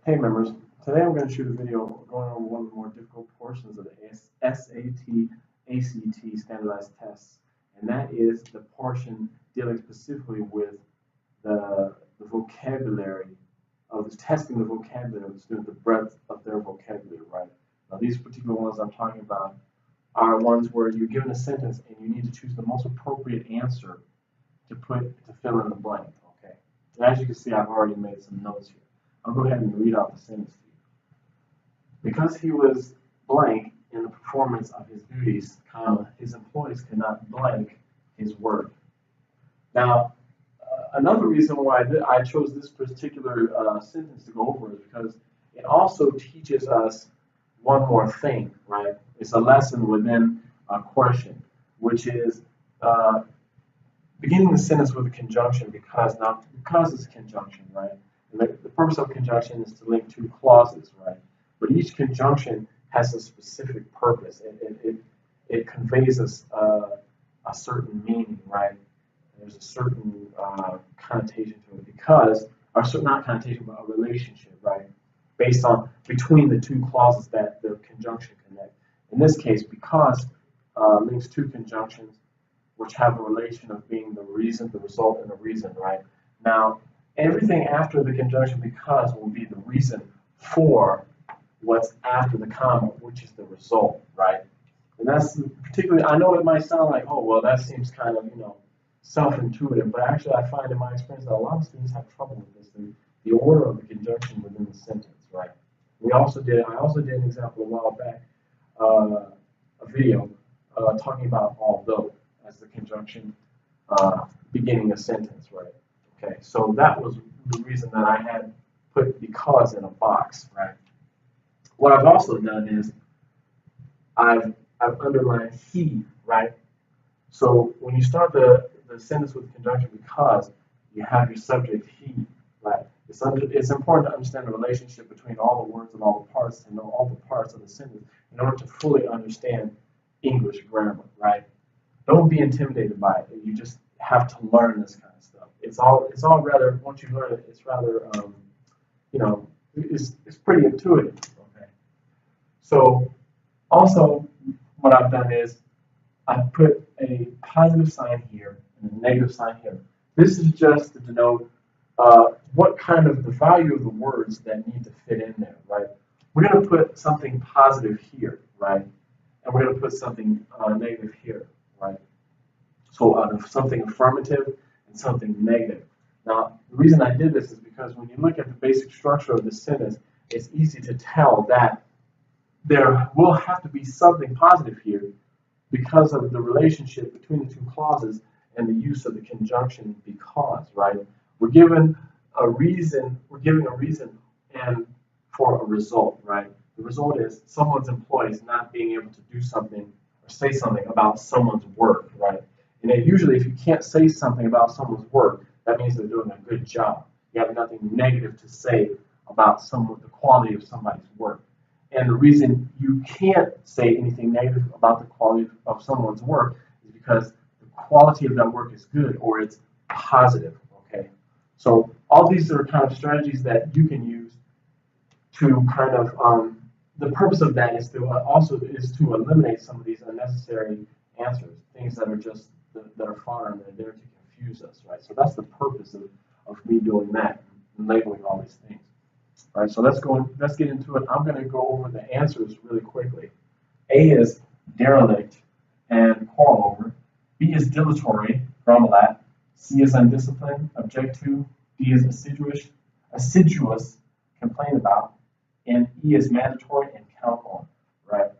Hey members, today I'm going to shoot a video going over one of the more difficult portions of the SAT ACT standardized tests, and that is the portion dealing specifically with the vocabulary of the testing the vocabulary of the student, the breadth of their vocabulary, right? Now these particular ones I'm talking about are ones where you're given a sentence and you need to choose the most appropriate answer to fill in the blank, okay? And as you can see, I've already made some notes here. I'll go ahead and read out the sentence to you. Because he was blank in the performance of his duties, comma, his employees could not blank his work. Now, another reason why I chose this particular sentence to go over is because it also teaches us one more thing, right? It's a lesson within a question, which is beginning the sentence with a conjunction because. Now, because it's a conjunction, right? And the purpose of conjunction is to link two clauses, right? But each conjunction has a specific purpose. It conveys us a certain meaning, right? There's a certain connotation to it because, or not connotation, but a relationship, right? Based on between the two clauses that the conjunction connect. In this case, because links two conjunctions which have a relation of being the reason, the result, and the reason, right? Now, everything after the conjunction because will be the reason for what's after the comma, which is the result, right? And that's particularly, I know it might sound like, oh, well, that seems kind of, self-intuitive, but actually I find in my experience that a lot of students have trouble with this, the order of the conjunction within the sentence, right? I also did an example a while back, a video talking about although as the conjunction beginning a sentence, right? Okay, so that was the reason that I had put because in a box, right? What I've also done is I've underlined he, right? So when you start the sentence with conjunction because, you have your subject he, right? It's important to understand the relationship between all the words and all the parts, to know all the parts of the sentence in order to fully understand English grammar, right? Don't be intimidated by it. You just have to learn this kind of stuff. It's all rather, once you learn it, it's rather, it's pretty intuitive. Okay. So also, what I've done is I've put a positive sign here and a negative sign here. This is just to denote what kind of the value of the words that need to fit in there, right? We're going to put something positive here, right? And we're going to put something negative here, right? So something affirmative and something negative. Now, the reason I did this is because when you look at the basic structure of the sentence, it's easy to tell that there will have to be something positive here because of the relationship between the two clauses and the use of the conjunction because, right? We're giving a reason and for a result, right? The result is someone's employees not being able to do something or say something about someone's work, right? And then usually if you can't say something about someone's work, that means they're doing a good job. You have nothing negative to say about the quality of somebody's work. And the reason you can't say anything negative about the quality of someone's work is because the quality of that work is good or it's positive, okay? So all these are kind of strategies that you can use to kind of, the purpose of that is to eliminate some of these unnecessary answers, things that are just, that are fodder and they're there to confuse us, right? So that's the purpose of me doing that and labeling all these things. All right, so let's get into it. I'm going to go over the answers really quickly. A is derelict and quarrel over. B is dilatory, grumble at. C is undisciplined, object to. D is assiduous, complain about. And E is mandatory and count on, right?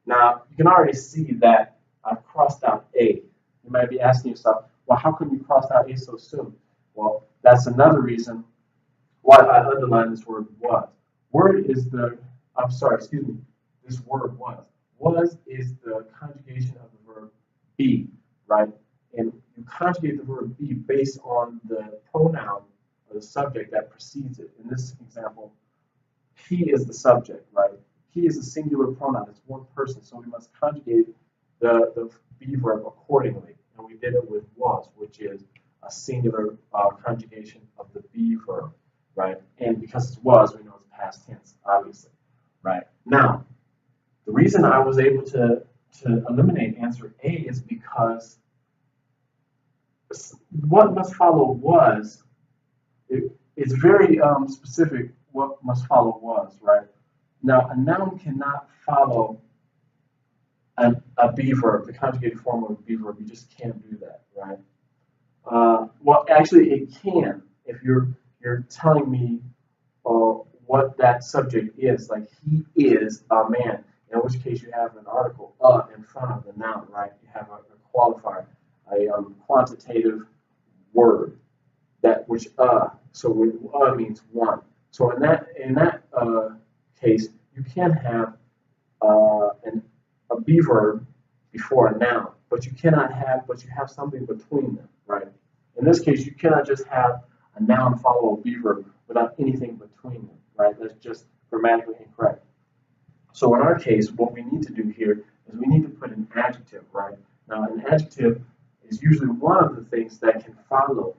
Now, you can already see that I've crossed out A. You might be asking yourself, well, how come you crossed out A so soon? Well, that's another reason why I underlined this word was. This word was. Was is the conjugation of the verb be, right? And you conjugate the verb be based on the pronoun or the subject that precedes it. In this example, he is the subject, right? He is a singular pronoun. It's one person, so we must conjugate the be verb accordingly. And we did it with was, which is a singular conjugation of the be verb, right? And because it's was, we know it's past tense, obviously, right? Now, the reason I was able to eliminate answer A is because what must follow was, it's very specific what must follow was, right? Now, a noun cannot follow a be verb, the conjugated form of a be verb. You just can't do that, right? Well, actually, it can if you're telling me what that subject is. Like he is a man, in which case you have an article in front of the noun, right? You have a qualifier, a quantitative word that which so means one. So in that case, you can have a be verb before a noun, but you have something between them, right? In this case, you cannot just have a noun follow a be verb without anything between them, right? That's just grammatically incorrect. So in our case, what we need to do here is we need to put an adjective, right? Now, an adjective is usually one of the things that can follow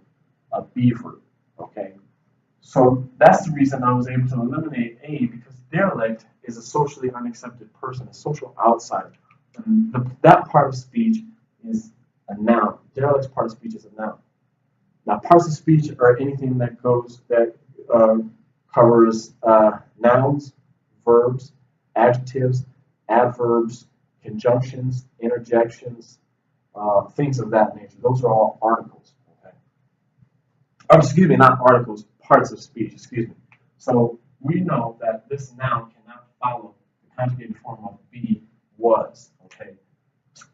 a be verb, okay? So that's the reason I was able to eliminate A, because derelict is a socially unaccepted person, a social outsider. And that part of speech is a noun. Derelict's part of speech is a noun. Now, parts of speech are anything that covers nouns, verbs, adjectives, adverbs, conjunctions, interjections, things of that nature. Those are all articles. Okay. Oh, excuse me, not articles, parts of speech. Excuse me. So we know that this noun cannot follow the conjugated form of be, was. Okay,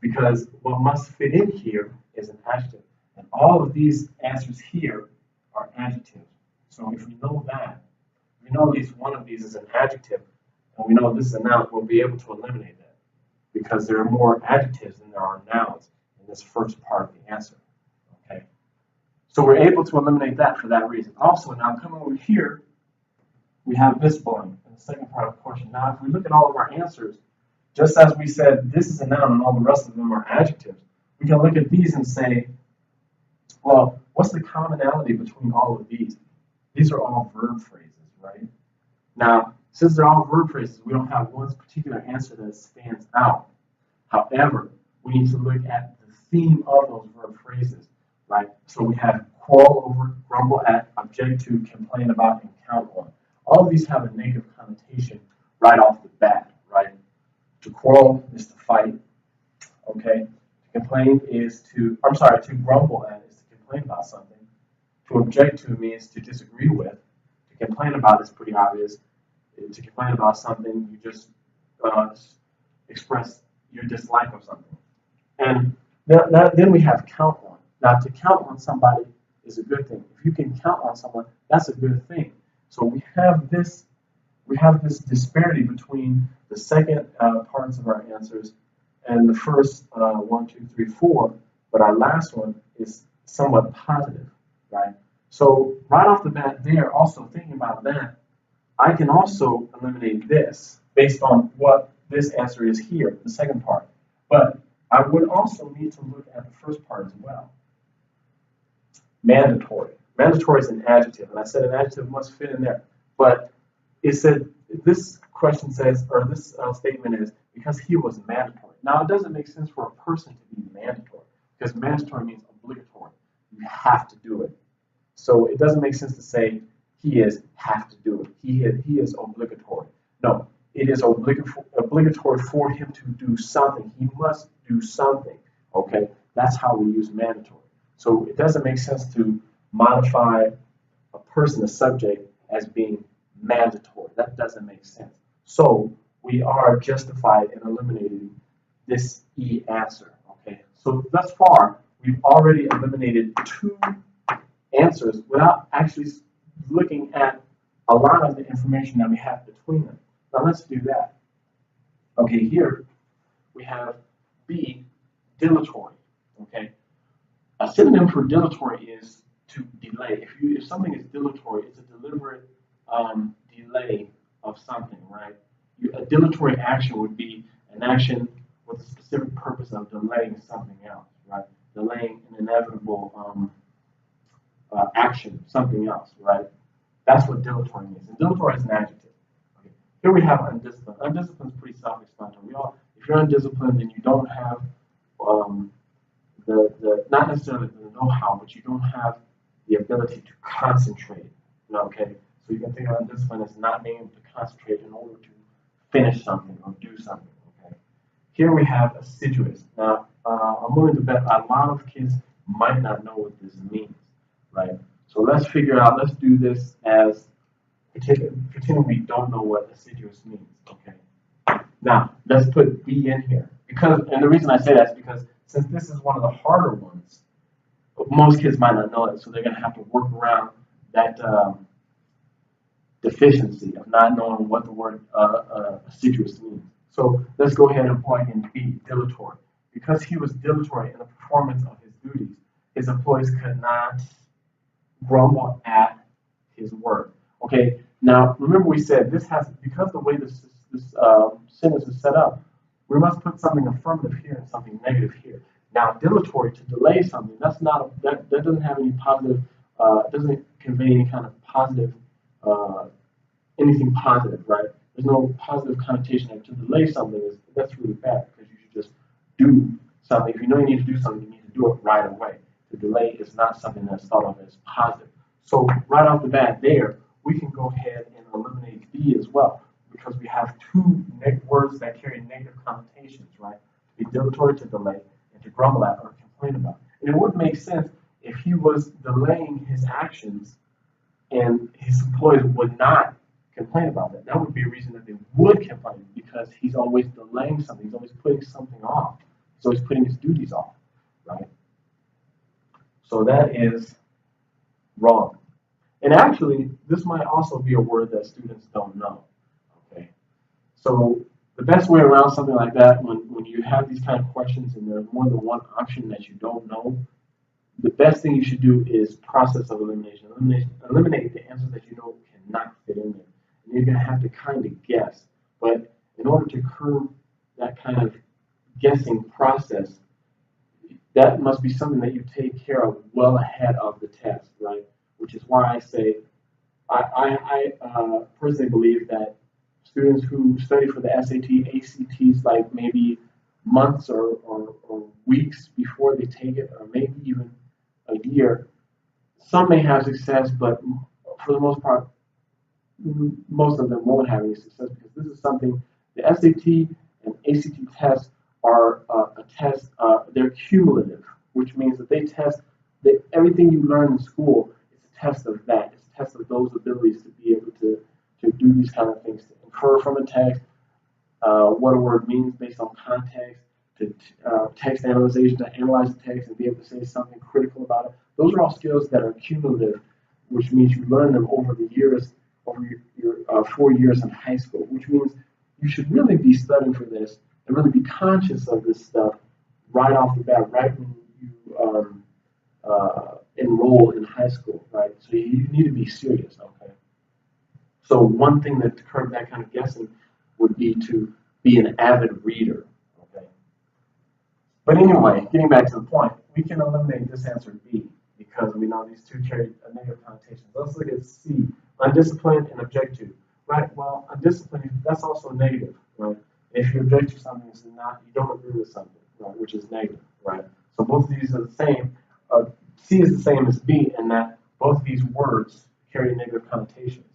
because what must fit in here is an adjective. And all of these answers here are adjectives. So if we know that, we know at least one of these is an adjective, and we know this is a noun, we'll be able to eliminate that because there are more adjectives than there are nouns in this first part of the answer. Okay, so we're able to eliminate that for that reason. Also, now come over here, we have this blank in the second part of the question. Now, if we look at all of our answers, just as we said this is a noun and all the rest of them are adjectives, we can look at these and say, well, what's the commonality between all of these? These are all verb phrases, right? Now, since they're all verb phrases, we don't have one particular answer that stands out. However, we need to look at the theme of those verb phrases, right? So we have quarrel over, grumble at, object to, complain about, and count on. All of these have a negative connotation right off the bat, right? To quarrel is to fight, okay? To complain is to grumble at is to complain about something. To object to means to disagree with. To complain about is pretty obvious. To complain about something, you just express your dislike of something. And then we have count on. Now, to count on somebody is a good thing. If you can count on someone, that's a good thing. So we have this disparity between the second parts of our answers and the first 1, 2, 3, 4, but our last one is somewhat positive, right? So right off the bat there, also thinking about that, I can also eliminate this based on what this answer is here, the second part. But I would also need to look at the first part as well. Mandatory. Mandatory is an adjective, and I said an adjective must fit in there. But it said this question says, or this statement is, because he was mandatory. Now, it doesn't make sense for a person to be mandatory, because mandatory means obligatory. You have to do it. So it doesn't make sense to say he is have to do it. He is obligatory. No, it is obligatory for him to do something. He must do something. Okay, that's how we use mandatory. So it doesn't make sense to modify a person, a subject, as being mandatory. That doesn't make sense. So we are justified in eliminating this E answer. Okay, so thus far we've already eliminated 2 answers without actually looking at a lot of the information that we have between them. Now let's do that. Okay, here we have B, dilatory. Okay, a synonym for dilatory is to delay. If something is dilatory, it's a deliberate delay of something, right? A dilatory action would be an action with a specific purpose of delaying something else, right? Delaying an inevitable action, something else, right? That's what dilatory means. And dilatory is an adjective. Here we have undisciplined. Undisciplined is pretty self-explanatory. If you're undisciplined, then you don't have um, the not necessarily the know-how, but you don't have the ability to concentrate. Okay, so you can think of undisciplined as not being able to concentrate in order to finish something or do something. Okay, here we have assiduous. Now, I'm willing to bet a lot of kids might not know what this means, right? So let's figure out. Let's do this as pretend we don't know what assiduous means. Okay. Now let's put B in here and the reason I say that is because since this is one of the harder ones, most kids might not know it, so they're going to have to work around that deficiency of not knowing what the word assiduous means. So let's go ahead and point in B, dilatory. Because he was dilatory in the performance of his duties, his employees could not grumble at his work. Okay, now remember we said this has, because the way this sentence is set up, we must put something affirmative here and something negative here. Now, dilatory, to delay something, that doesn't have any positive, doesn't convey any kind of positive, anything positive, right? There's no positive connotation there. To delay something that's really bad because you should just do something. If you know you need to do something, you need to do it right away. To delay is not something that's thought of as positive. So right off the bat there, we can go ahead and eliminate B as well because we have two words that carry negative connotations, right? To be dilatory, to delay, and to grumble at or complain about. And it would make sense if he was delaying his actions and his employees would not complain about that. That would be a reason that they would complain because he's always delaying something. He's always putting something off. He's always putting his duties off, right? So that is wrong. And actually, this might also be a word that students don't know. Okay. So the best way around something like that, when you have these kind of questions and there's more than one option that you don't know, the best thing you should do is process of elimination. Eliminate the answers that you know cannot fit in there. And you're going to have to kind of guess. But in order to curb that kind of guessing process, that must be something that you take care of well ahead of the test, right? Which is why I say I personally believe that students who study for the SAT, ACTs, like maybe months or weeks before they take it, or maybe even a year, some may have success, but for the most part, most of them won't have any success because this is something, the SAT and ACT tests are a test, they're cumulative, which means that they test that everything you learn in school is a test of that. It's a test of those abilities to be able to do these kind of things, to infer from a text, what a word means based on context, to text analyzation, to analyze the text and be able to say something critical about it. Those are all skills that are cumulative, which means you learn them over the years, over your 4 years in high school, which means you should really be studying for this and really be conscious of this stuff right off the bat, right when you enroll in high school, right? So you need to be serious, okay? So one thing that to curb that kind of guessing would be to be an avid reader, okay? But anyway, getting back to the point, we can eliminate this answer B because we know these two carry a negative connotation. Let's look at C, undisciplined and object to, right? Well, undisciplined, that's also negative, right? If you object to something, it's not, you don't agree with something, right? Which is negative, right? So both of these are the same. C is the same as B in that both of these words carry negative connotations,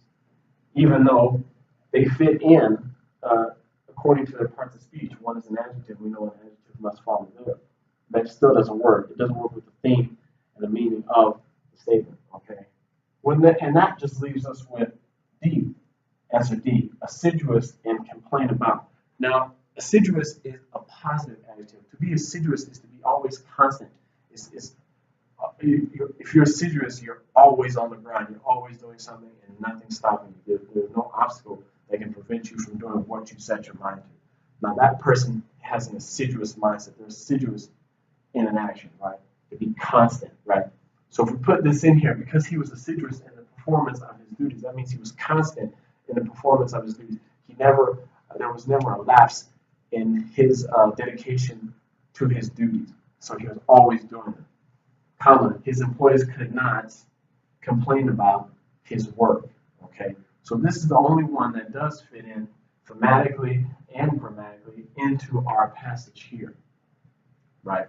even though they fit in according to their parts of speech. One is an adjective. We know an adjective must follow there. That still doesn't work. It doesn't work with the theme and the meaning of the statement. Okay. And that just leaves us with D. Answer D. Assiduous and complain about. Now, assiduous is a positive adjective. To be assiduous is to be always constant. If you're assiduous, you're always on the grind. You're always doing something, and nothing's stopping you. There's no obstacle that can prevent you from doing what you set your mind to. Now, that person has an assiduous mindset. They're assiduous in an action, right? To be constant, right? So if we put this in here, because he was assiduous in the performance of his duties, that means he was constant in the performance of his duties. There was never a lapse in his dedication to his duties. So he was always doing it. Comma, his employees could not complain about his work. Okay, So this is the only one that does fit in thematically and grammatically into our passage here, right?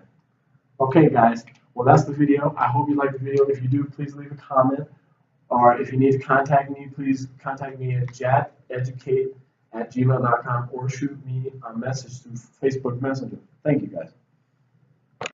Okay, guys. Well, that's the video. I hope you liked the video. If you do, please leave a comment. Or if you need to contact me, please contact me at jateducate@gmail.com or shoot me a message through Facebook Messenger. Thank you, guys.